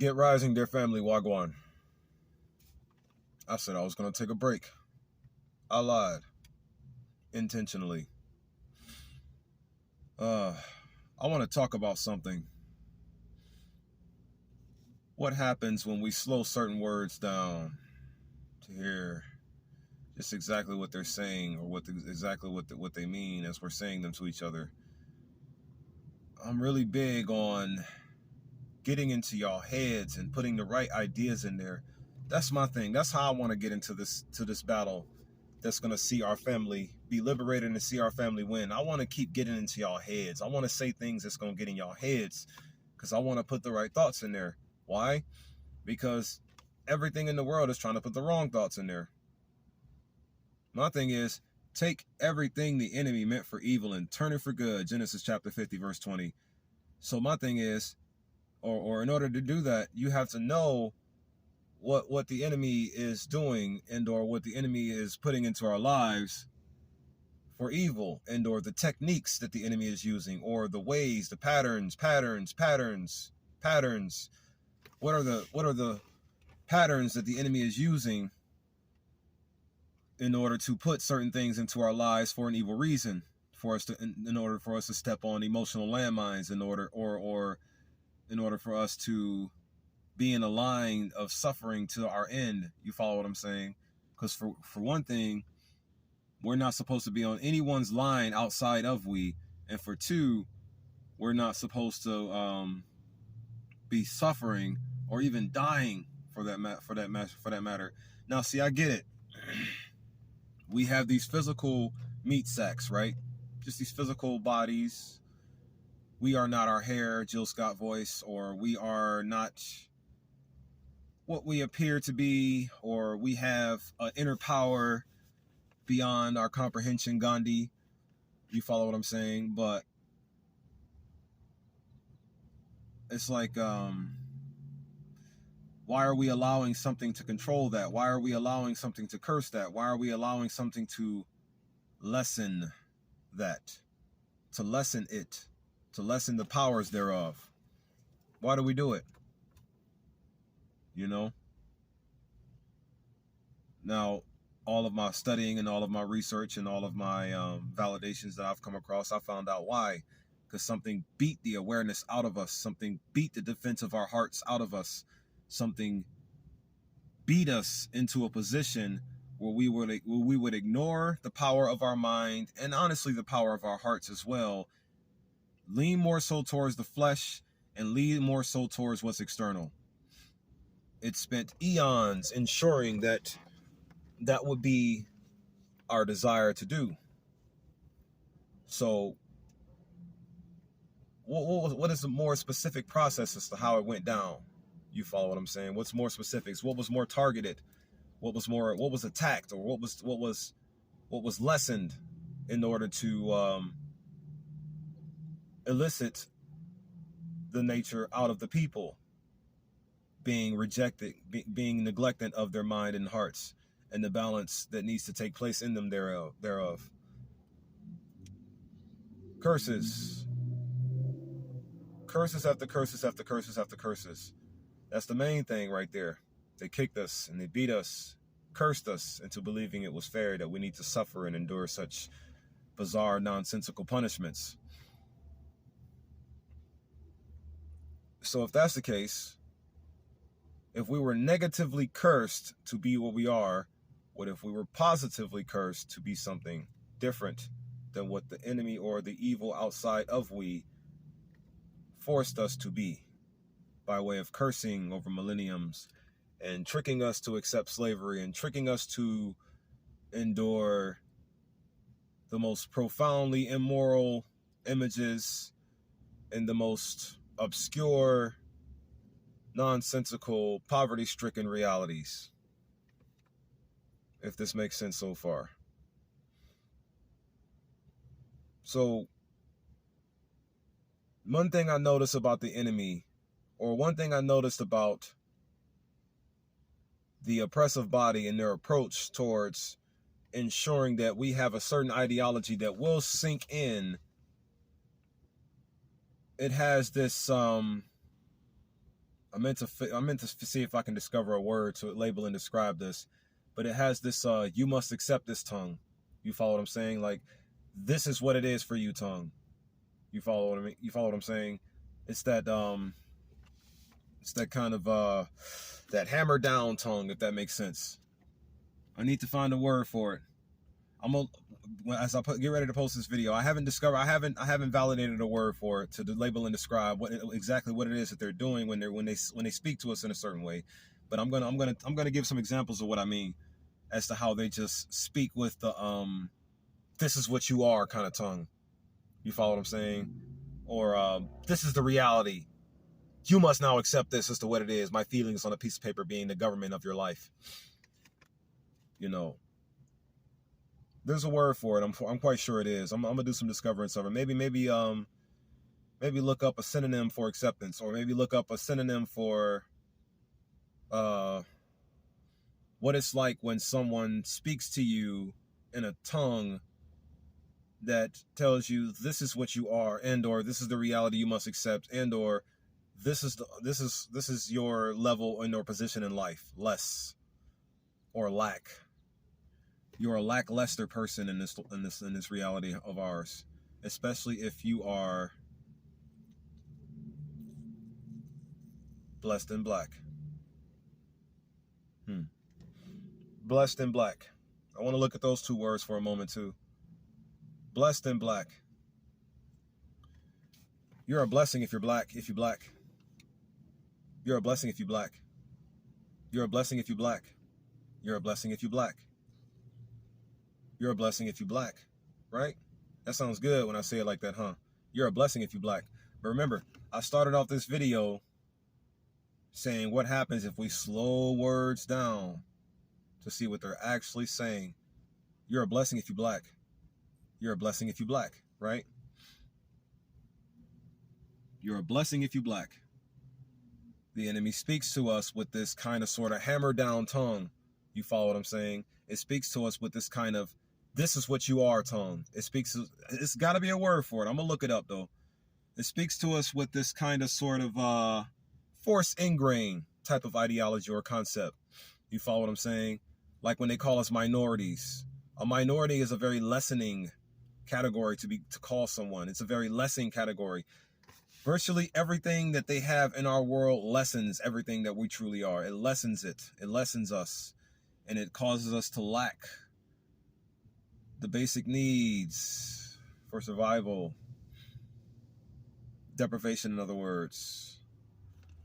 Get rising, dear family. Wagwan. I said I was going to take a break. I lied. Intentionally. I want to talk about something. What happens when we slow certain words down to hear just exactly what they're saying, or exactly what they mean as we're saying them to each other? I'm really big on getting into y'all heads and putting the right ideas in there. That's my thing. That's how I want to get into this battle that's going to see our family be liberated and see our family win. I want to keep getting into y'all heads. I want to say things that's going to get in y'all heads because I want to put the right thoughts in there. Why? Because everything in the world is trying to put the wrong thoughts in there. My thing is, take everything the enemy meant for evil and turn it for good. Genesis chapter 50, verse 20. So my thing is, or in order to do that, you have to know what the enemy is doing, and or what the enemy is putting into our lives for evil, and or the techniques that the enemy is using, or the ways, the patterns. What are the patterns that the enemy is using in order to put certain things into our lives for an evil reason, in order for us to step on emotional landmines, in order for us to be in a line of suffering to our end. You follow what I'm saying? Because for one thing, we're not supposed to be on anyone's line outside of we, and for two, we're not supposed to be suffering or even dying for that matter. Now, see, I get it. We have these physical meat sacks, right? Just these physical bodies. We are not our hair, Jill Scott voice, or we are not what we appear to be, or we have an inner power beyond our comprehension, Gandhi. You follow what I'm saying? But it's like, why are we allowing something to control that? Why are we allowing something to curse that? Why are we allowing something to lessen that? To lessen it? To lessen the powers thereof? Why do we do it? You know? Now, all of my studying and all of my research and all of my validations that I've come across, I found out why. Because something beat the awareness out of us. Something beat the defense of our hearts out of us. Something beat us into a position where we would ignore the power of our mind, and honestly the power of our hearts as well. Lean more so towards the flesh and lean more so towards what's external. It spent eons ensuring that would be our desire to do. So what is the more specific process as to how it went down? You follow what I'm saying? What's more specifics? What was more targeted? What was attacked, or what was lessened in order to elicit the nature out of the people being rejected, being neglected of their mind and hearts, and the balance that needs to take place in them thereof. Curses after curses after curses after curses. That's the main thing right there. They kicked us and they beat us, cursed us into believing it was fair that we need to suffer and endure such bizarre, nonsensical punishments. So if that's the case, if we were negatively cursed to be what we are, what if we were positively cursed to be something different than what the enemy or the evil outside of we forced us to be, by way of cursing over millenniums and tricking us to accept slavery and tricking us to endure the most profoundly immoral images and the most obscure, nonsensical, poverty-stricken realities. If this makes sense so far. So, one thing I noticed about the enemy, or one thing I noticed about the oppressive body and their approach towards ensuring that we have a certain ideology that will sink in, it has this I meant to see if I can discover a word to label and describe this, but it has this you must accept this tongue. You follow what I'm saying? Like, this is what it is for you, tongue. You follow what I mean? You follow what I'm saying? It's that kind of that hammer down tongue, if that makes sense. I need to find a word for it. As I get ready to post this video, I haven't validated a word for it to label and describe exactly what it is that they're doing when they speak to us in a certain way. But I'm gonna give some examples of what I mean as to how they just speak with the this is what you are kind of tongue. You follow what I'm saying? Or this is the reality. You must now accept this as to what it is. My feelings on a piece of paper being the government of your life. You know. There's a word for it. I'm quite sure it is. I'm gonna do some discovering of it. Maybe look up a synonym for acceptance, or maybe look up a synonym for what it's like when someone speaks to you in a tongue that tells you this is what you are, and or this is the reality you must accept, and or this is your level and or position in life, less or lack. You're a lackluster person in this reality of ours, especially if you are blessed in black. Blessed in black. I want to look at those two words for a moment too. Blessed in black. You're a blessing if you're black. If you're black, you're a blessing if you're black. You're a blessing if you're black. You're a blessing if you're black. You're a blessing if you black, right? That sounds good when I say it like that, huh? You're a blessing if you black. But remember, I started off this video saying what happens if we slow words down to see what they're actually saying. You're a blessing if you black. You're a blessing if you black, right? You're a blessing if you black. The enemy speaks to us with this kind of sort of hammer down tongue. You follow what I'm saying? It speaks to us with this kind of this is what you are tongue. It's got to be a word for it. I'm going to look it up, though. It speaks to us with this kind of sort of force ingrained type of ideology or concept. You follow what I'm saying? Like when they call us minorities. A minority is a very lessening category to call someone. It's a very lessening category. Virtually everything that they have in our world lessens everything that we truly are. It lessens it. It lessens us. And it causes us to lack the basic needs for survival. Deprivation, in other words.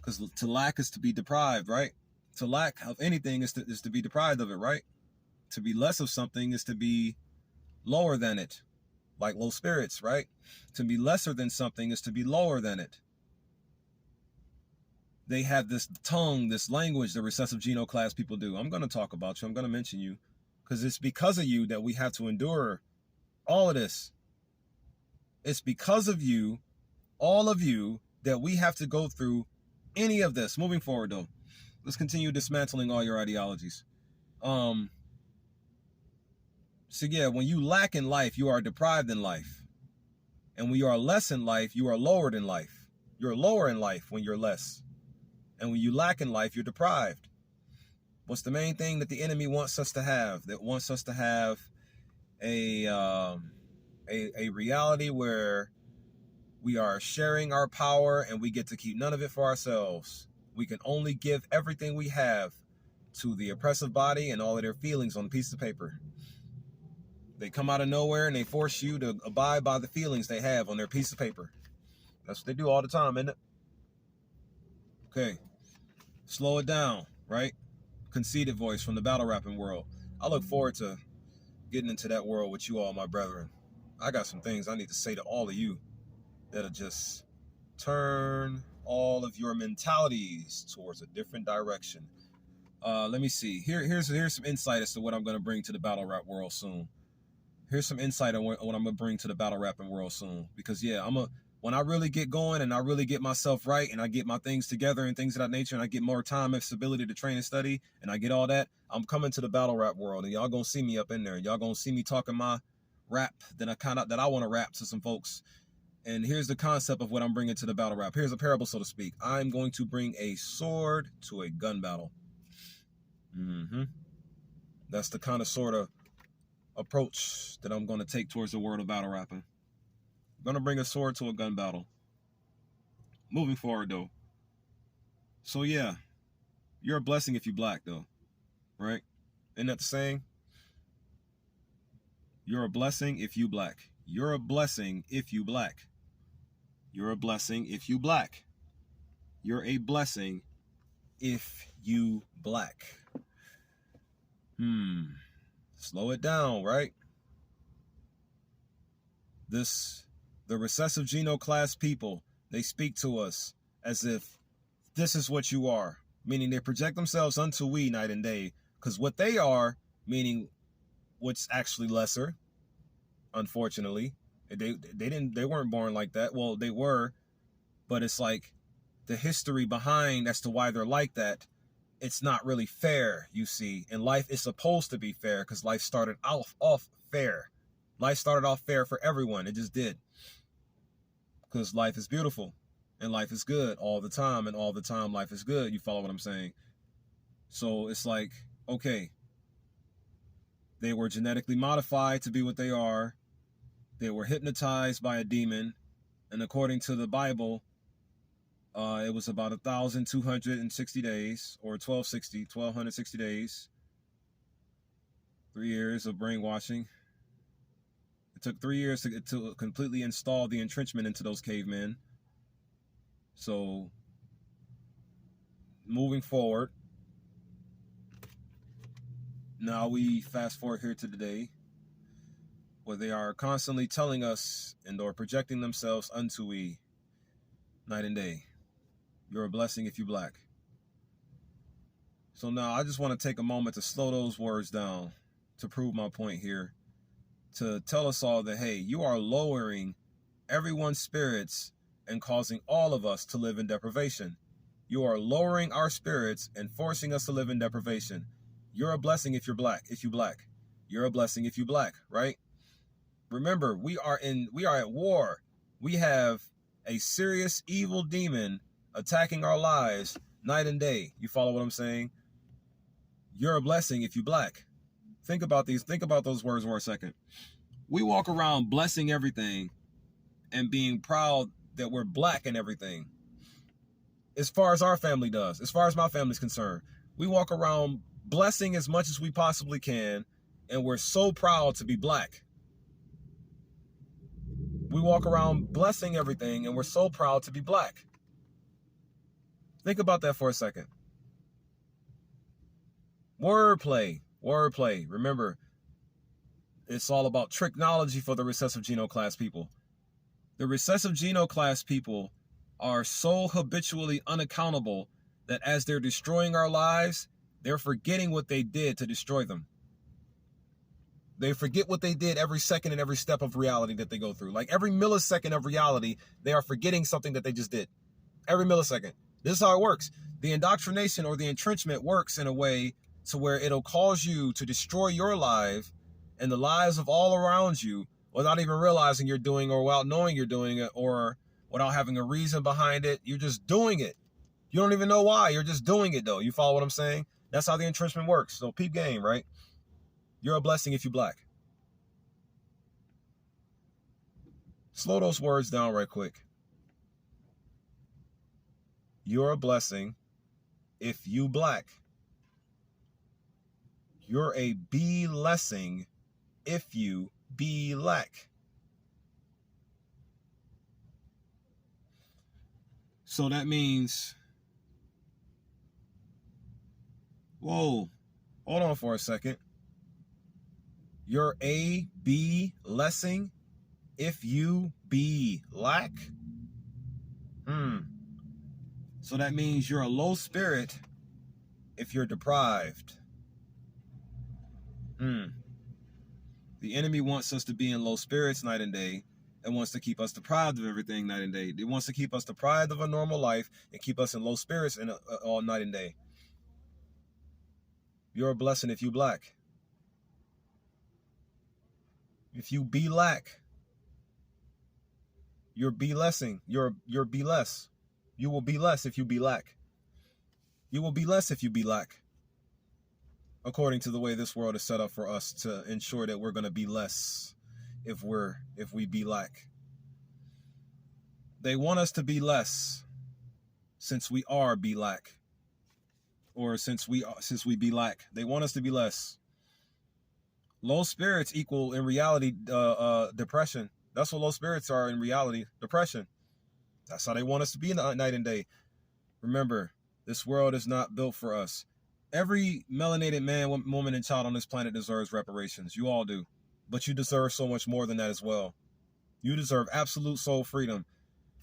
Because to lack is to be deprived, right? To lack of anything is to be deprived of it, right? To be less of something is to be lower than it. Like low spirits, right? To be lesser than something is to be lower than it. They have this tongue, this language, the recessive genoclass people do. I'm going to talk about you. I'm going to mention you. Because it's because of you that we have to endure all of this. It's because of you, all of you, that we have to go through any of this. Moving forward, though. Let's continue dismantling all your ideologies. So yeah, when you lack in life, you are deprived in life. And when you are less in life, you are lowered in life. You're lower in life when you're less. And when you lack in life, you're deprived. What's the main thing that the enemy wants us to have? That wants us to have a reality where we are sharing our power and we get to keep none of it for ourselves. We can only give everything we have to the oppressive body and all of their feelings on a piece of paper. They come out of nowhere and they force you to abide by the feelings they have on their piece of paper. That's what they do all the time, isn't it? Okay. Slow it down, right? Conceited voice from the battle rapping world. I look forward to getting into that world with you all, my brethren. I got some things I need to say to all of you that'll just turn all of your mentalities towards a different direction. Let me see. Here's some insight as to what I'm going to bring to the battle rap world soon. Here's some insight on what I'm going to bring to the battle rapping world soon. Because, yeah, when I really get going and I really get myself right and I get my things together and things of that nature and I get more time and stability to train and study and I get all that, I'm coming to the battle rap world and y'all going to see me up in there. Y'all going to see me talking my rap that I want to rap to some folks And here's the concept of what I'm bringing to the battle rap. Here's a parable, so to speak. I'm going to bring a sword to a gun battle. That's the kind of sort of approach that I'm going to take towards the world of battle rapping. I'm going to bring a sword to a gun battle. Moving forward, though. So, yeah, you're a blessing if you black, though. Right? Isn't that the saying? You're a blessing if you black. You're a blessing if you black. You're a blessing if you black. You're a blessing if you black. Slow it down, right? The recessive genoclass people, they speak to us as if this is what you are, meaning they project themselves unto we night and day, because what they are, meaning what's actually lesser, unfortunately, they weren't born like that. Well, they were, but it's like the history behind as to why they're like that. It's not really fair, you see. And life is supposed to be fair because life started off fair. Life started off fair for everyone. It just did. Because life is beautiful and life is good all the time. And all the time life is good. You follow what I'm saying? So it's like, okay, they were genetically modified to be what they are. They were hypnotized by a demon. And according to the Bible, it was about 1,260 days, or 1,260 days. 3 years of brainwashing. It took 3 years to completely install the entrenchment into those cavemen. So, moving forward, now we fast forward here to today, where they are constantly telling us and or projecting themselves unto we night and day. You're a blessing if you black. So now I just want to take a moment to slow those words down to prove my point here, to tell us all that, hey, you are lowering everyone's spirits and causing all of us to live in deprivation. You are lowering our spirits and forcing us to live in deprivation. You're a blessing if you're black, if you black. You're a blessing if you black, right? Remember, we are at war. We have a serious evil demon attacking our lives night and day. You follow what I'm saying? You're a blessing if you black. Think about those words for a second. We walk around blessing everything and being proud that we're black and everything. As far as our family does, as far as my family's concerned, we walk around blessing as much as we possibly can, and we're so proud to be black. We walk around blessing everything, and we're so proud to be black. Think about that for a second. Wordplay. Remember, it's all about tricknology for the recessive genoclass people. The recessive genoclass people are so habitually unaccountable that as they're destroying our lives, they're forgetting what they did to destroy them. They forget what they did every second and every step of reality that they go through. Like every millisecond of reality, they are forgetting something that they just did. Every millisecond. This is how it works. The indoctrination or the entrenchment works in a way to where it'll cause you to destroy your life and the lives of all around you without even realizing you're doing, or without knowing you're doing it, or without having a reason behind it. You're just doing it. You don't even know why. You're just doing it, though. You follow what I'm saying? That's how the entrenchment works. So peep game, right? You're a blessing if you black. Slow those words down right quick. You're a blessing if you black. You're a blessing if you be lack. So that means, whoa, hold on for a second. You're a blessing if you be lack. So that means you're a low spirit if you're deprived. The enemy wants us to be in low spirits night and day, and wants to keep us deprived of everything night and day. It wants to keep us deprived of a normal life and keep us in low spirits all night and day. You're a blessing if you black. If you be lack, You're be lessing. You're be less. You will be less if you be lack. You will be less if you be lack. According to the way this world is set up for us to ensure that we're going to be less if we be lack. They want us to be less since we are be lack. Or since we be lack. They want us to be less. Low spirits equal in reality depression. That's what low spirits are in reality, depression. That's how they want us to be night and day. Remember, this world is not built for us. Every melanated man, woman, and child on this planet deserves reparations. You all do. But you deserve so much more than that as well. You deserve absolute soul freedom.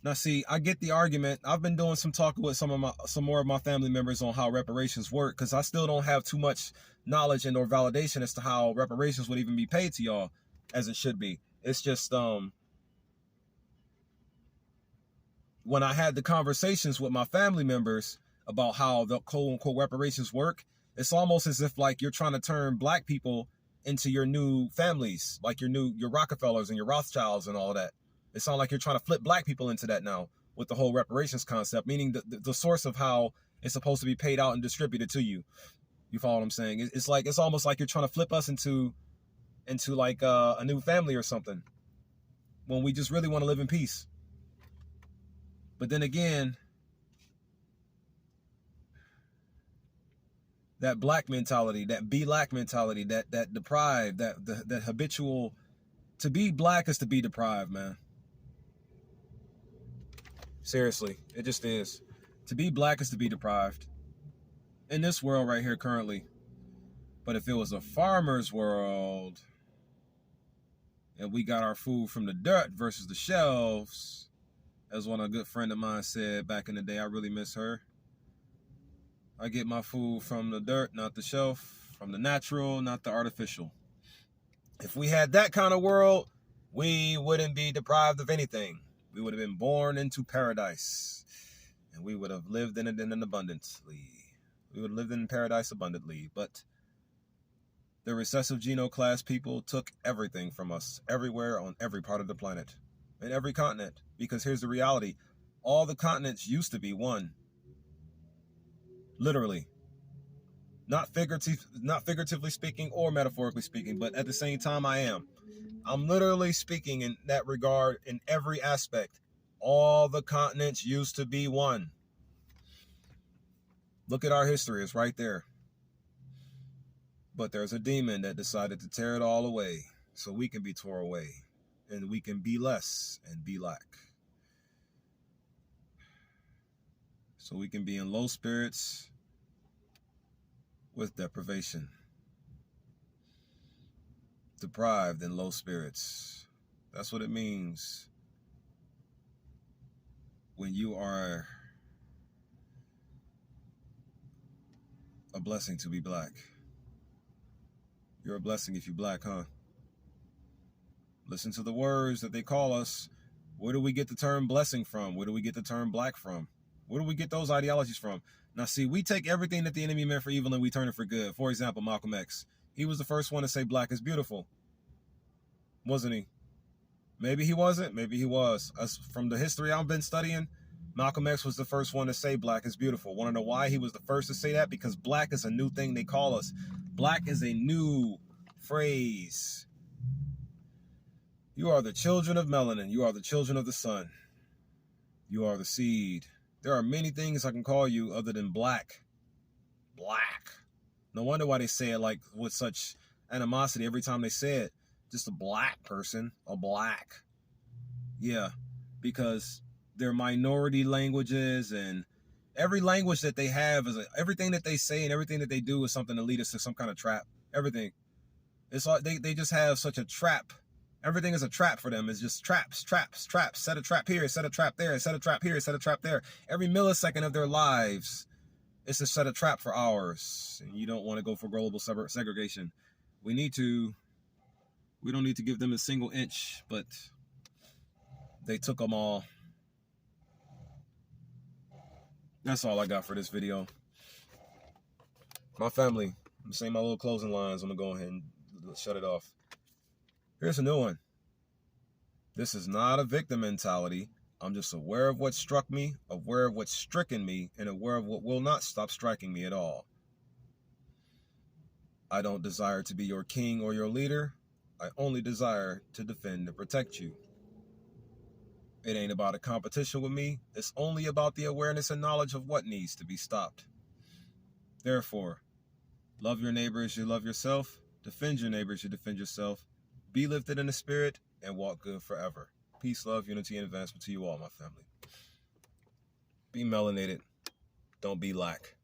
Now, see, I get the argument. I've been doing some talking with some more of my family members on how reparations work, because I still don't have too much knowledge and or validation as to how reparations would even be paid to y'all as it should be. It's just when I had the conversations with my family members about how the quote unquote reparations work, it's almost as if like you're trying to turn black people into your new families, like your Rockefellers and your Rothschilds and all of that. It sounds like you're trying to flip black people into that now with the whole reparations concept, meaning the source of how it's supposed to be paid out and distributed to you. You follow what I'm saying? It's almost like you're trying to flip us into like a new family or something, when we just really want to live in peace. But then again, that black mentality, that be lack mentality, that deprived, that habitual, to be black is to be deprived, man. Seriously, it just is. To be black is to be deprived. In this world right here currently. But if it was a farmer's world, and we got our food from the dirt versus the shelves, as one a good friend of mine said back in the day, I really miss her. I get my food from the dirt, not the shelf, from the natural, not the artificial. If we had that kind of world, we wouldn't be deprived of anything. We would have been born into paradise, and we would have lived in it abundantly. We would have lived in paradise abundantly, but the recessive genoclass people took everything from us, everywhere, on every part of the planet, in every continent. Because here's the reality. All the continents used to be one. Literally. Not figuratively speaking or metaphorically speaking, but at the same time I'm literally speaking in that regard in every aspect. All the continents used to be one. Look at our history, it's right there. But there's a demon that decided to tear it all away so we can be torn away and we can be less and be lack. So we can be in low spirits with deprivation. Deprived in low spirits. That's what it means when you are a blessing to be black. You're a blessing if you're black, huh? Listen to the words that they call us. Where do we get the term blessing from? Where do we get the term black from? Where do we get those ideologies from? Now, see, we take everything that the enemy meant for evil and we turn it for good. For example, Malcolm X. He was the first one to say black is beautiful. Wasn't he? Maybe he wasn't. Maybe he was. As from the history I've been studying, Malcolm X was the first one to say black is beautiful. Want to know why he was the first to say that? Because black is a new thing they call us. Black is a new phrase. You are the children of melanin. You are the children of the sun. You are the seed. There are many things I can call you other than black. Black. No wonder why they say it like with such animosity every time they say it. Just a black person, a black. Yeah, because they're minority languages, and every language that they have is everything that they say and everything that they do is something to lead us to some kind of trap. Everything. It's like they just have such a trap. Everything is a trap for them. It's just traps, traps, traps. Set a trap here, set a trap there, set a trap here, set a trap there. Every millisecond of their lives, it's to set a trap for ours. And you don't want to go for global segregation. We don't need to give them a single inch, but they took them all. That's all I got for this video. My family, I'm saying my little closing lines. I'm going to go ahead and shut it off. Here's a new one. This is not a victim mentality. I'm just aware of what struck me, aware of what's stricken me, and aware of what will not stop striking me at all. I don't desire to be your king or your leader. I only desire to defend and protect you. It ain't about a competition with me. It's only about the awareness and knowledge of what needs to be stopped. Therefore, love your neighbor as you love yourself. Defend your neighbor as you defend yourself. Be lifted in the spirit and walk good forever. Peace, love, unity, and advancement to you all, my family. Be melanated. Don't be lack.